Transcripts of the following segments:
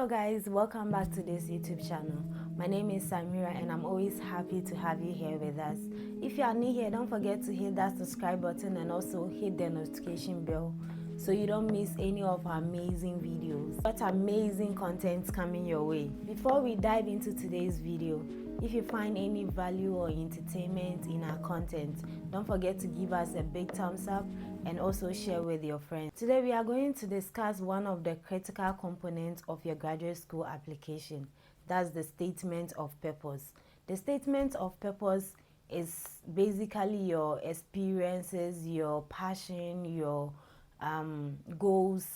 Hello guys, welcome back to this YouTube channel. My name is Samira and I'm always happy to have you here with us. If you are new here, don't forget to hit that subscribe button and also hit the notification bell so you don't miss any of our amazing videos. What amazing content coming your way. Before we dive into today's video, if you find any value or entertainment in our content, don't forget to give us a big thumbs up and also share with your friends. Today we are going to discuss one of the critical components of your graduate school application. That's the statement of purpose. The statement of purpose is basically your experiences, your passion, your goals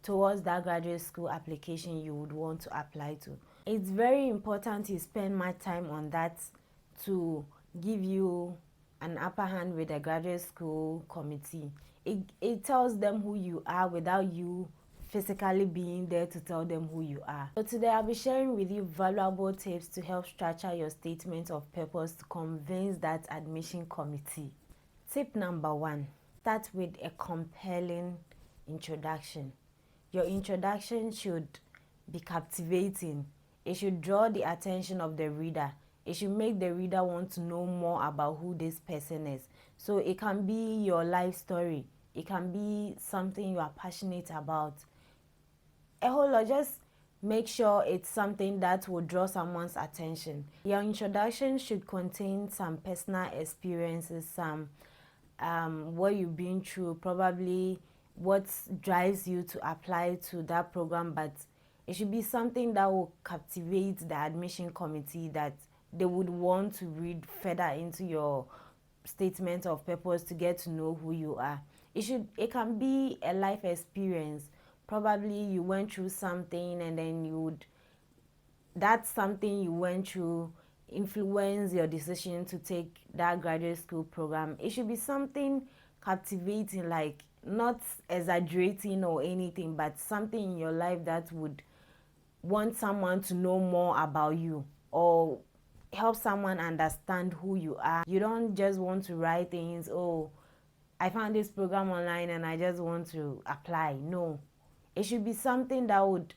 towards that graduate school application you would want to apply to. It's very important you spend much time on that to give you an upper hand with the graduate school committee. It tells them who you are without you physically being there to tell them who you are. So today I'll be sharing with you valuable tips to help structure your statement of purpose to convince that admission committee. Tip number 1, start with a compelling introduction. Your introduction should be captivating. It should draw the attention of the reader. It should make the reader want to know more about who this person is. So it can be your life story. It can be something you are passionate about. A whole lot. Just make sure it's something that will draw someone's attention. Your introduction should contain some personal experiences, some what you've been through, probably what drives you to apply to that program, but it should be something that will captivate the admission committee, that they would want to read further into your statement of purpose to get to know who you are. It can be a life experience. Probably you went through something and then that's something you went through influence your decision to take that graduate school program. It should be something captivating, like not exaggerating or anything, but something in your life that would want someone to know more about you or help someone understand who you are. You don't just want to write things, oh, I found this program online and I just want to apply. No, it should be something that would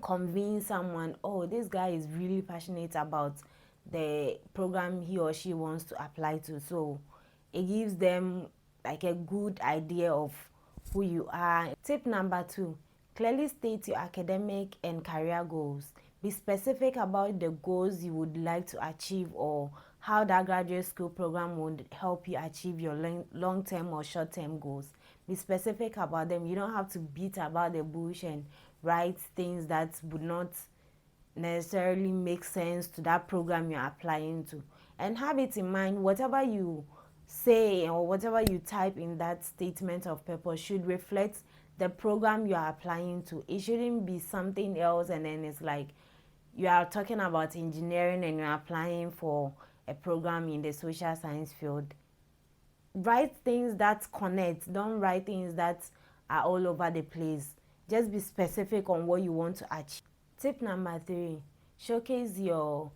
convince someone, oh, this guy is really passionate about the program he or she wants to apply to. So it gives them like a good idea of who you are. Tip number 2, clearly state your academic and career goals. Be specific about the goals you would like to achieve or how that graduate school program would help you achieve your long-term or short-term goals. Be specific about them. You don't have to beat about the bush and write things that would not necessarily make sense to that program you're applying to. And have it in mind, whatever you say or whatever you type in that statement of purpose should reflect the program you are applying to. It shouldn't be something else and then it's like you are talking about engineering and you're applying for a program in the social science field. Write things that connect. Don't write things that are all over the place. Just be specific on what you want to achieve. Tip number 3, showcase your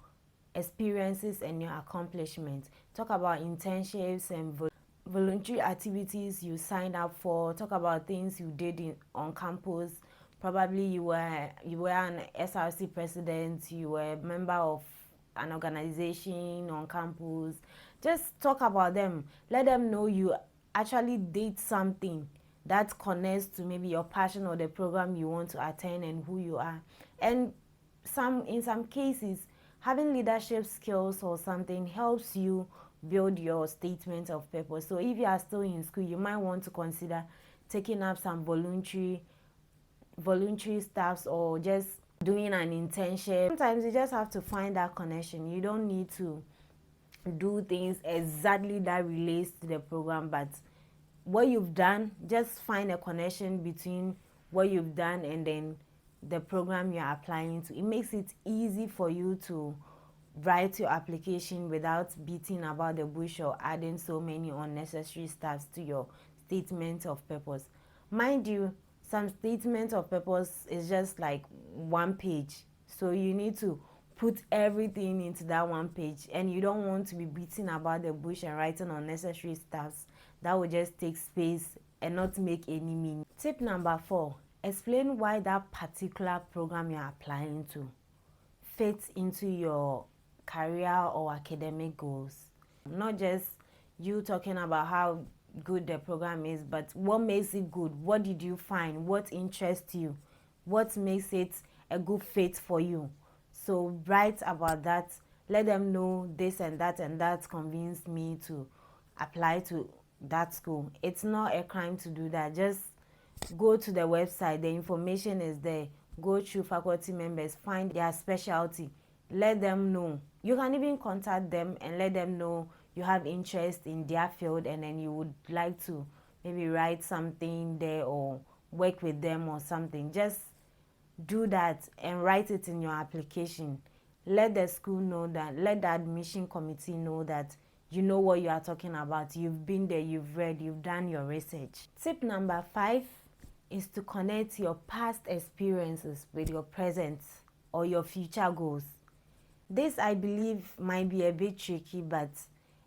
experiences and your accomplishments. Talk about internships and voluntary activities you signed up for. Talk about things you did on campus. Probably you were an SRC president, you were a member of an organization on campus. Just talk about them. Let them know you actually did something that connects to maybe your passion or the program you want to attend and who you are. And in some cases, having leadership skills or something helps you build your statement of purpose. So if you are still in school, you might want to consider taking up some voluntary stuffs or just doing an internship. Sometimes you just have to find that connection. You don't need to do things exactly that relates to the program, but what you've done, just find a connection between what you've done and then the program you're applying to. It makes it easy for you to write your application without beating about the bush or adding so many unnecessary stuff to your statement of purpose. Mind you, some statement of purpose is just like 1 page, so you need to put everything into that 1 page, and you don't want to be beating about the bush and writing unnecessary stuff that will just take space and not make any meaning. Tip number 4, Explain why that particular program you're applying to fits into your career or academic goals. Not just you talking about how good the program is, but what makes it good? What did you find? What interests you? What makes it a good fit for you? So write about that. Let them know this and that convinced me to apply to that school. It's not a crime to do that. Just go to the website, the information is there. Go through faculty members, find their specialty, let them know. You can even contact them and let them know you have interest in their field, and then you would like to maybe write something there or work with them or something. Just do that and write it in your application. Let the school know that, let the admission committee know that you know what you are talking about. You've been there, you've read, you've done your research. Tip number 5 is to connect your past experiences with your present or your future goals. This, I believe, might be a bit tricky, but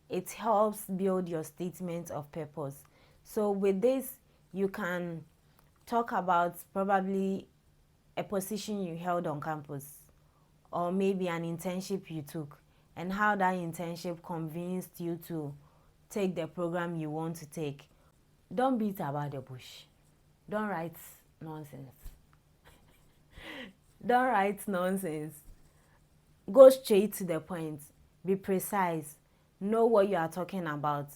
it helps build your statement of purpose. So with this, you can talk about probably a position you held on campus, or maybe an internship you took, and how that internship convinced you to take the program you want to take. Don't beat about the bush. Don't write nonsense. Don't write nonsense. Go straight to the point. Be precise. Know what you are talking about.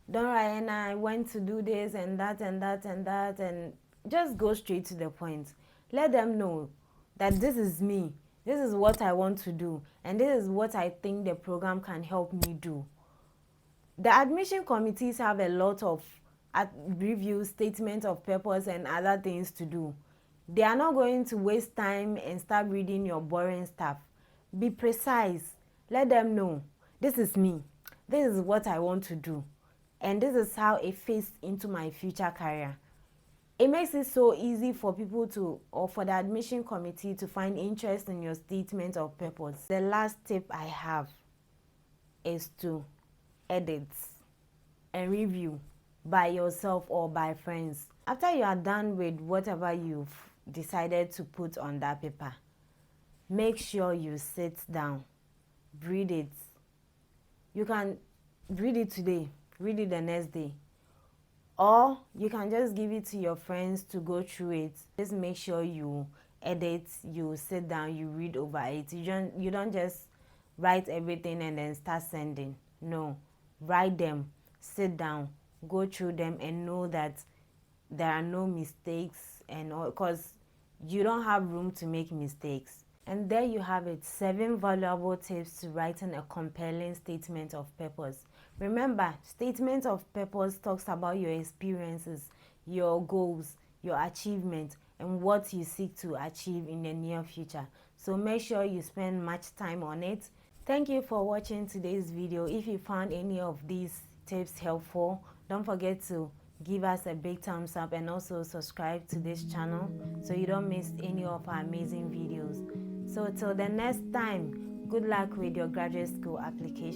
Don't write, and I went to do this and that and that and that, and just go straight to the point. Let them know that this is me. This is what I want to do, and this is what I think the program can help me do. The admission committees have a lot of review, statement of purpose, and other things to do. They are not going to waste time and start reading your boring stuff. Be precise. Let them know, this is me. This is what I want to do. And this is how it fits into my future career. It makes it so easy for people to, or for the admission committee to find interest in your statement of purpose. The last tip I have is to edit and review by yourself or by friends. After you are done with whatever you've decided to put on that paper, make sure you sit down, read it. You can read it today, read it the next day, or you can just give it to your friends to go through it. Just make sure you edit, you sit down, you read over it. You don't just write everything and then start sending. No, write them, sit down, go through them, and know that there are no mistakes, and because you don't have room to make mistakes. And there you have it, 7 valuable tips to writing a compelling statement of purpose. Remember, statement of purpose talks about your experiences, your goals, your achievements, and what you seek to achieve in the near future. So make sure you spend much time on it. Thank you for watching today's video. If you found any of these tips helpful, don't forget to give us a big thumbs up and also subscribe to this channel so you don't miss any of our amazing videos. So till the next time, good luck with your graduate school application.